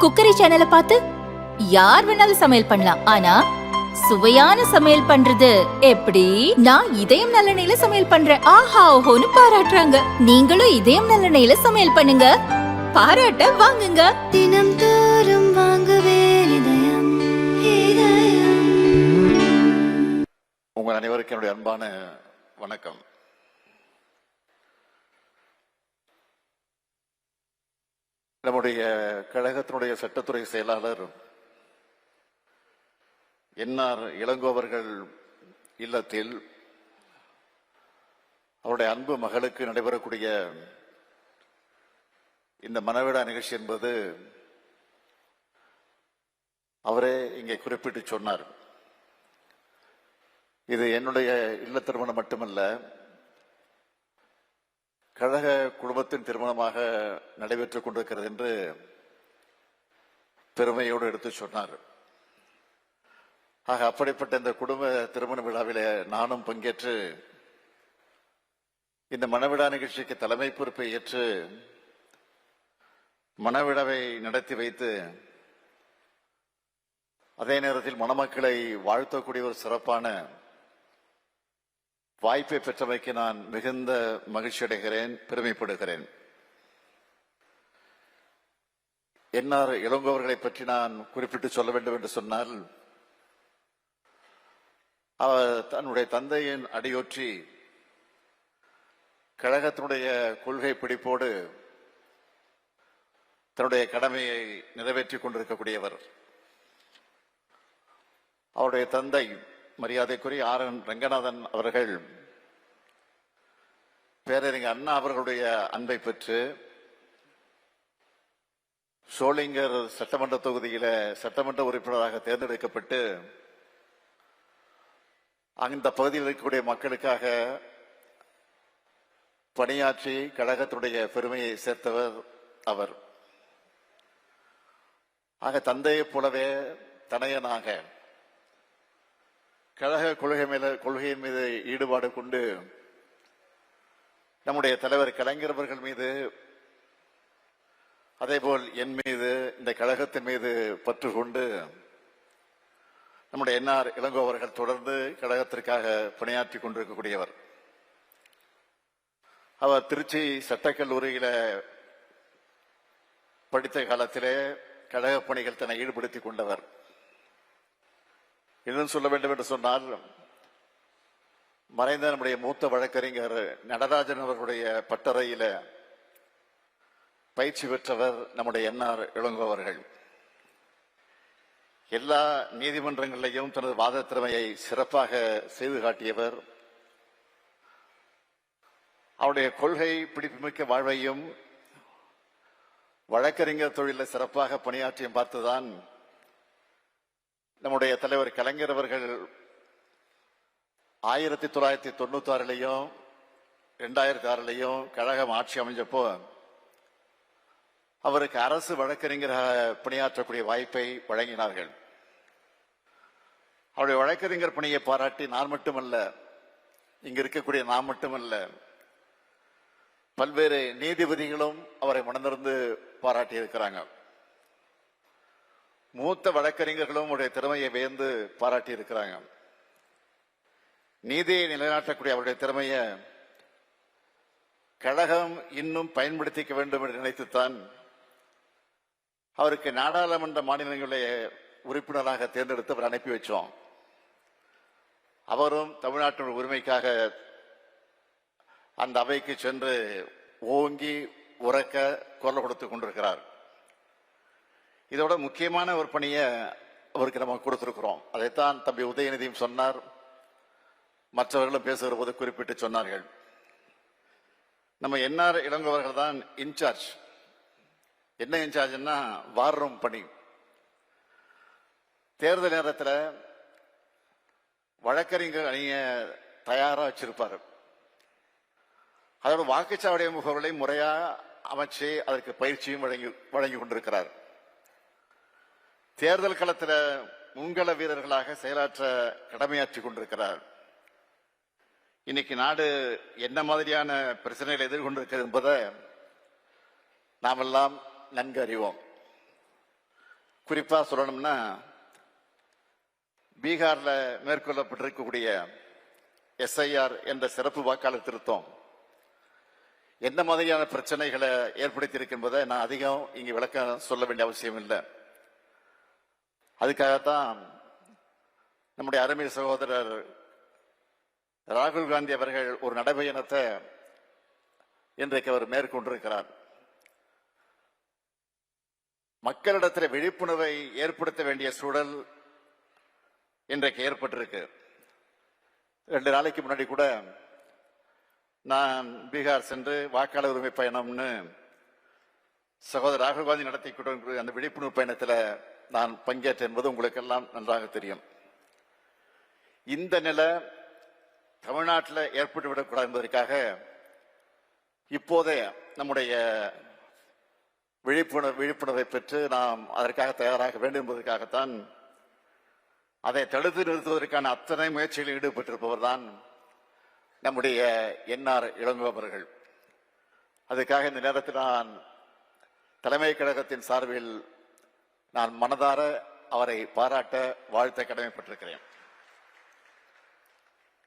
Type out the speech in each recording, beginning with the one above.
Cookery சேனலை பார்த்து யார் வேணாலும் சமையல் பண்ணலாம். ஆனா சுவையான சமையல் பண்றது எப்படி? நான் இதயம் நல்லெண்ணெயில சமையல் பண்றேன். ஆஹா ஓஹோன்னு பாராட்டுறாங்க. நீங்களும் இதயம் நல்லெண்ணெயில சமையல் பண்ணுங்க, பாராட்ட வாங்குங்க. தினம் தோறும் வாங்குவே இதயம் இதயம். உங்கள் அனைவருக்கும் என்னுடைய அன்பான வணக்கம். நம்முடைய கழகத்தினுடைய சட்டத்துறை செயலாளர் என்ஆர் இளங்கோவர்கள் இல்லத்தில் அவருடைய அன்பு மகளுக்கு நடைபெறக்கூடிய இந்த மணவிழா நிகழ்ச்சி என்பது அவரே இங்கே குறிப்பிட்டு சொன்னார். இது என்னுடைய இல்ல திருமணம் மட்டுமல்ல, கழக குடும்பத்தின் திருமணமாக நடைபெற்றுக் கொண்டிருக்கிறது என்று பெருமையோடு எடுத்து சொன்னார். ஆக அப்படிப்பட்ட இந்த குடும்ப திருமண விழாவிலே நானும் பங்கேற்று இந்த மணவிழா நிகழ்ச்சிக்கு தலைமை பொறுப்பை ஏற்று மணவிழாவை நடத்தி வைத்து அதே நேரத்தில் மணமக்களை வாழ்த்தக்கூடிய ஒரு சிறப்பான வாய்ப்பை பெற்றமைக்கு நான் மிகுந்த மகிழ்ச்சி அடைகிறேன், பெருமைப்படுகிறேன். என்ஆர் இளங்கோவர்களை பற்றி நான் குறிப்பிட்டு சொல்ல வேண்டும் என்று சொன்னால், அவர் தன்னுடைய தந்தையின் அடியொற்றி கழகத்தினுடைய கொள்கை பிடிப்போடு தன்னுடைய கடமையை நிறைவேற்றிக் கொண்டிருக்கக்கூடியவர். அவருடைய தந்தை மரியாதைக்குரிய ஆர்.என். ரங்கநாதன் அவர்கள் பேரறிஞர் அண்ணா அவர்களுடைய அன்பை பெற்று சோளிங்கர் சட்டமன்ற தொகுதியில சட்டமன்ற உறுப்பினராக தேர்ந்தெடுக்கப்பட்டு அந்த பகுதியில் இருக்கக்கூடிய மக்களுக்காக பணியாற்றி கழகத்துடைய பெருமையை சேர்த்தவர் அவர். ஆக தந்தையைப் போலவே தனையனாக கழக கொள்கையின் மீது ஈடுபாடு கொண்டு நம்முடைய தலைவர் கலைஞர் அவர்கள் மீது, அதேபோல் என் மீது, இந்த கழகத்தின் மீது பற்று கொண்டு நம்முடைய என்ஆர் இளங்கோவர்கள் தொடர்ந்து கழகத்திற்காக பணியாற்றி கொண்டிருக்கக்கூடியவர். அவர் திருச்சி சட்டக்கல்லூரியில படித்த காலத்திலே கழக பணிகள் தன்னை ஈடுபடுத்திக் கொண்டவர். இன்னும் சொல்ல வேண்டும் என்று சொன்னால், மறைந்த நம்முடைய மூத்த வழக்கறிஞர் நடராஜன் அவர்களுடைய பட்டறையில பயிற்சி பெற்றவர் நம்முடைய என்ஆர் இளங்கோவர்கள். எல்லா நீதிமன்றங்களிலையும் தனது வாத திறமையை சிறப்பாக செய்து காட்டியவர். அவருடைய கொள்கை பிடிப்புமிக்க வாழ்வையும் வழக்கறிஞர் தொழிலில் சிறப்பாக பணியாற்றியும் பார்த்துதான் நம்முடைய தலைவர் கலைஞர் அவர்கள் 1996 2006 கழகம் ஆட்சி அமைஞ்சப்போ அவருக்கு அரசு வழக்கறிஞராக பணியாற்றக்கூடிய வாய்ப்பை வழங்கினார்கள். அவருடைய வழக்கறிஞர் பணியை பாராட்டி நான் மட்டுமல்ல, இங்க இருக்கக்கூடிய நான் மட்டுமல்ல, பல்வேறு நீதிபதிகளும் அவரை மனந்திருந்து பாராட்டி இருக்கிறாங்க. மூத்த வழக்கறிஞர்களும் அவருடைய திறமையை வியந்து பாராட்டி இருக்கிறாங்க. நீதியை நிலைநாட்டக்கூடிய அவருடைய திறமையை கழகம் இன்னும் பயன்படுத்திக்க வேண்டும் என்று நினைத்துத்தான் அவருக்கு நாடாளுமன்ற மாநிலங்களுடைய உறுப்பினராக தேர்ந்தெடுத்து அனுப்பி வச்சோம். அவரும் தமிழ்நாட்டின் உரிமைக்காக அந்த அவைக்கு சென்று ஓங்கி உரக்க குரல் கொடுத்துக் கொண்டிருக்கிறார். இதோட முக்கியமான ஒரு பணியை அவருக்கு நம்ம கொடுத்திருக்கிறோம். அதைத்தான் தம்பி உதயநிதியும் சொன்னார், மற்றவர்களும் பேசுகிற போது குறிப்பிட்டு சொன்னார்கள். நம்ம என்ஆர் இளங்கோவர்கள் தான் இன்சார்ஜ். என்ன இன்சார்ஜ்னா வார் ரூம் பணி. தேர்தல் நேரத்தில் வழக்கறிஞர் அணிய தயாரா வச்சிருப்பார். அதோட வாக்குச்சாவடி முகவர்களை முறையா அமைச்சு அதற்கு பயிற்சியும் வழங்கி கொண்டிருக்கிறார். தேர்தல் களத்தில் முன்கள வீரர்களாக செயலாற்ற கடமையாற்றி கொண்டிருக்கிறார். இன்னைக்கு நாடு என்ன மாதிரியான பிரச்சனைகளை எதிர்கொண்டிருக்கிறது என்பதை நாம் எல்லாம் நன்கு அறிவோம். குறிப்பா சொல்லணும்னா பீகார்ல மேற்கொள்ளப்பட்டிருக்கக்கூடிய SIR என்ற சிறப்பு வாக்காளர் திருத்தம் எந்த மாதிரியான பிரச்சனைகளை ஏற்படுத்தி இருக்கின்றதை நான் அதிகம் இங்கு விளக்கம் சொல்ல வேண்டிய அவசியம் இல்லை. அதுக்காகத்தான் நம்முடைய அருமை சகோதரர் ராகுல் காந்தி அவர்கள் ஒரு நடைபயணத்தை இன்றைக்கு அவர் மேற்கொண்டிருக்கிறார். மக்களிடத்தில் விழிப்புணர்வை ஏற்படுத்த வேண்டிய சூழல் இன்றைக்கு ஏற்பட்டிருக்கு. 2 நாளைக்கு முன்னாடி கூட நான் பீகார் சென்று வாக்காளர் உரிமை பயணம்னு சகோதரர் ராகுல் காந்தி நடத்தி கொண்டு அந்த விழிப்புணர்வு பயணத்தில் நான் பங்கேற்றேன் என்பது உங்களுக்கு எல்லாம் நன்றாக தெரியும். இந்த நிலை தமிழ்நாட்டில் ஏற்பட்டுவிடக்கூடாது என்பதற்காக இப்போதே நம்முடைய விழிப்புணர்வை பெற்று நாம் அதற்காக தயாராக வேண்டும் என்பதற்காகத்தான் அதை தடுத்து நிறுத்துவதற்கான அத்தனை முயற்சிகளில் ஈடுபட்டிருப்பவர் தான் நம்முடைய NR இளங்கோ அவர்கள். அதுக்காக இந்த நேரத்தில் நான் தலைமை கழகத்தின் சார்பில் நான் மனதார அவரை பாராட்ட வாழ்த்த கடமைப்பட்டிருக்கிறேன்.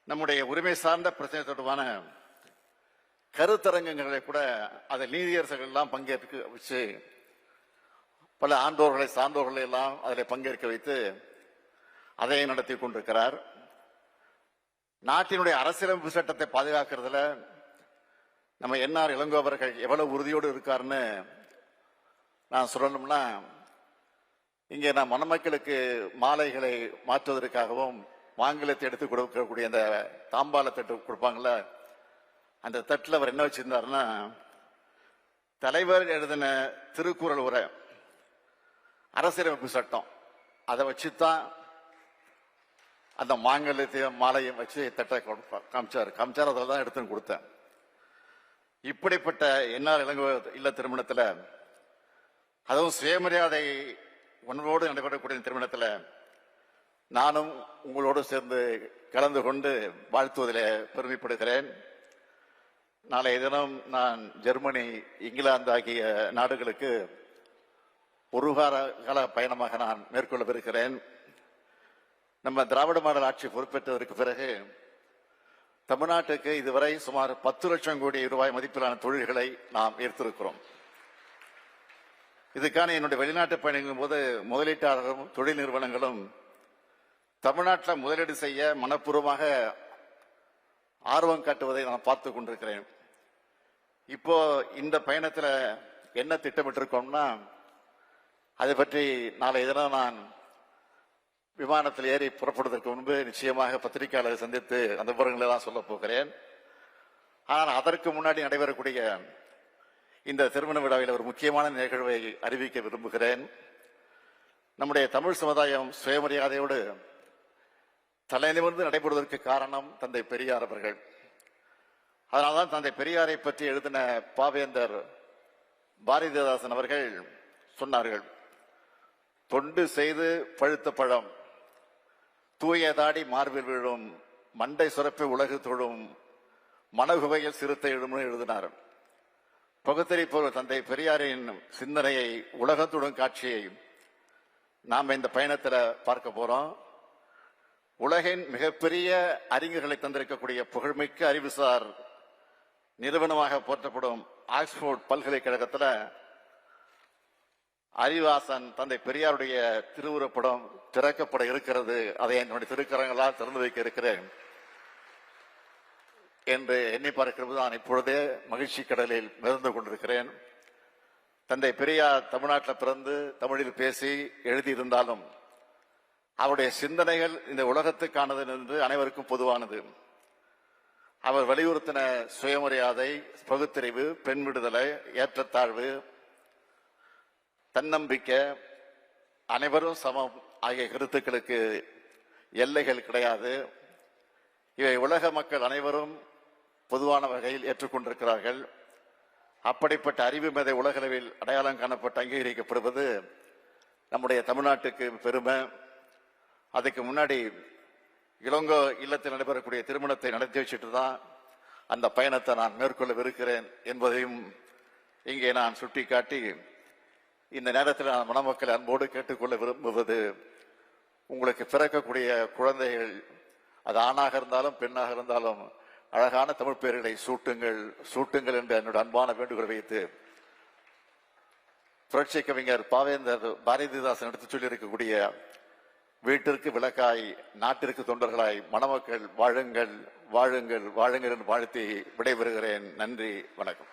நம்முடைய உரிமை சார்ந்த பிரச்சனை தொடர்பான கருத்தரங்கங்களை கூட அதில் நீதியரசர்கள் எல்லாம் பங்கேற்க வச்சு பல ஆண்டோர்களை சான்றோர்களை எல்லாம் அதில் பங்கேற்க வைத்து அதை நடத்தி கொண்டிருக்கிறார். நாட்டினுடைய அரசியலமைப்பு சட்டத்தை பாதுகாக்கிறதுல நம்ம NR இளங்கோ அவர்கள் எவ்வளவு உறுதியோடு இருக்காருன்னு நான் சொல்லணும்னா, இங்கே நான் மணமக்களுக்கு மாலைகளை மாற்றுவதற்காகவும் மாங்கல்யத்தை எடுத்து கொடுக்கக்கூடிய அந்த தாம்பால தட்டு கொடுப்பாங்கல்ல, அந்த தட்டில் அவர் என்ன வச்சிருந்தாருன்னா, தலைவர் எழுதின திருக்குறள் உரை, அரசியலமைப்பு சட்டம், அதை வச்சுதான் அந்த மாங்கல்யத்தையும் மாலையும் வச்சு தட்டை காமிச்சார். அதில் தான் எடுத்துன்னு கொடுத்தேன். இப்படிப்பட்ட NR இளங்கோ இல்ல திருமணத்தில், அதுவும் சுயமரியாதை உணர்வோடு நடைபெறக்கூடிய திருமணத்தில் நானும் உங்களோடு சேர்ந்து கலந்து கொண்டு வாழ்த்துவதில் பெருமைப்படுகிறேன். நாளைய தினம் நான் ஜெர்மனி, இங்கிலாந்து ஆகிய நாடுகளுக்கு ஒரு கால பயணமாக நான் மேற்கொள்ளவிருக்கிறேன். நம்ம திராவிட மாடல் ஆட்சி பொறுப்பேற்றதற்கு பிறகு தமிழ்நாட்டுக்கு இதுவரை சுமார் 10 லட்சம் கோடி ரூபாய் மதிப்பிலான தொழில்களை நாம் ஈர்த்திருக்கிறோம். இதுக்கான என்னுடைய வெளிநாட்டு பயணங்களின் போது முதலீட்டாளர்களும் தொழில் நிறுவனங்களும் தமிழ்நாட்டில் முதலீடு செய்ய மனப்பூர்வமாக ஆர்வம் காட்டுவதை நான் பார்த்து கொண்டிருக்கிறேன். இப்போ இந்த பயணத்தில் என்ன திட்டமிட்டிருக்கோம்னா, அதை பற்றி நாளைய தினம் நான் விமானத்தில் ஏறி புறப்படுவதற்கு முன்பு நிச்சயமாக பத்திரிகையாளரை சந்தித்து அந்த விவரங்களை தான் சொல்ல போகிறேன். ஆனால் அதற்கு முன்னாடி நடைபெறக்கூடிய இந்த திருமண விழாவில் ஒரு முக்கியமான நிகழ்வை அறிவிக்க விரும்புகிறேன். நம்முடைய தமிழ் சமுதாயம் சுயமரியாதையோடு தலைநிமிர்ந்து நடைபெறுவதற்கு காரணம் தந்தை பெரியார் அவர்கள். அதனால்தான் தந்தை பெரியாரை பற்றி எழுதின பாவேந்தர் பாரதிதாசன் அவர்கள் சொன்னார்கள், தொண்டு செய்து பழுத்த பழம், தூயதாடி மார்பில் விழும், மண்டை சுரப்பை உலகு தொழும், மனகுவையில் சிறுத்தை எழும்னு எழுதினார். பகுத்தறிவு தந்தை பெரியாரின் சிந்தனையை உலகத்துடன் காட்சியை நாம் இந்த பயணத்தில் பார்க்க போறோம். உலகின் மிகப்பெரிய அறிஞர்களை தந்திருக்கக்கூடிய புகழ்மிக்க அறிவுசார் நிறுவனமாக போற்றப்படும் ஆக்ஸ்போர்ட் பல்கலைக்கழகத்தில் அறிவாசன் தந்தை பெரியாருடைய திருவுருப்படம் திறக்கப்பட இருக்கிறது. அதை என்னுடைய திருக்கரங்களால் திறந்து வைக்க இருக்கிறேன் என்று எண்ணி பார்க்கிறது நான் இப்பொழுதே மகிழ்ச்சி கடலில் மிதந்து கொண்டிருக்கிறேன். தந்தை பெரியார் தமிழ்நாட்டில் பிறந்து தமிழில் பேசி எழுதியிருந்தாலும் அவருடைய சிந்தனைகள் இந்த உலகத்துக்கானது என்று அனைவருக்கும் பொதுவானது. அவர் வலியுறுத்தின சுயமரியாதை, பகுத்தறிவு, பெண் விடுதலை, ஏற்றத்தாழ்வு, தன்னம்பிக்கை, அனைவரும் சமம் ஆகிய கருத்துக்களுக்கு எல்லைகள் கிடையாது. இவை உலக மக்கள் அனைவரும் பொதுவான வகையில் ஏற்றுக்கொண்டிருக்கிறார்கள். அப்படிப்பட்ட அறிவு மேதை உலகளவில் அடையாளம் காணப்பட்டு அங்கீகரிக்கப்படுவது நம்முடைய தமிழ்நாட்டுக்கு பெருமை. அதுக்கு முன்னாடி இளங்கோ இல்லத்தில் நடைபெறக்கூடிய திருமணத்தை நடத்தி வச்சுட்டு தான் அந்த பயணத்தை நான் மேற்கொள்ளவிருக்கிறேன் என்பதையும் இங்கே நான் சுட்டிக்காட்டி, இந்த நேரத்தில் நான் மணமக்களை அன்போடு கேட்டுக்கொள்ள விரும்புவது, உங்களுக்கு பிறக்கக்கூடிய குழந்தைகள் அது ஆணாக இருந்தாலும் பெண்ணாக இருந்தாலும் அழகான தமிழ் பெயர்களை சூட்டுங்கள் என்று என்னோட அன்பான வேண்டுகோளை வைத்து, புரட்சி கவிஞர் பாவேந்தர் பாரதிதாசன் எடுத்து சொல்லி இருக்கக்கூடிய வீட்டிற்கு விளக்காய் நாட்டிற்கு தொண்டர்களாய் மணமக்கள் வாழுங்கள் வாழுங்கள் வாழுங்கள் என்று வாழ்த்தி விடைபெறுகிறேன். நன்றி, வணக்கம்.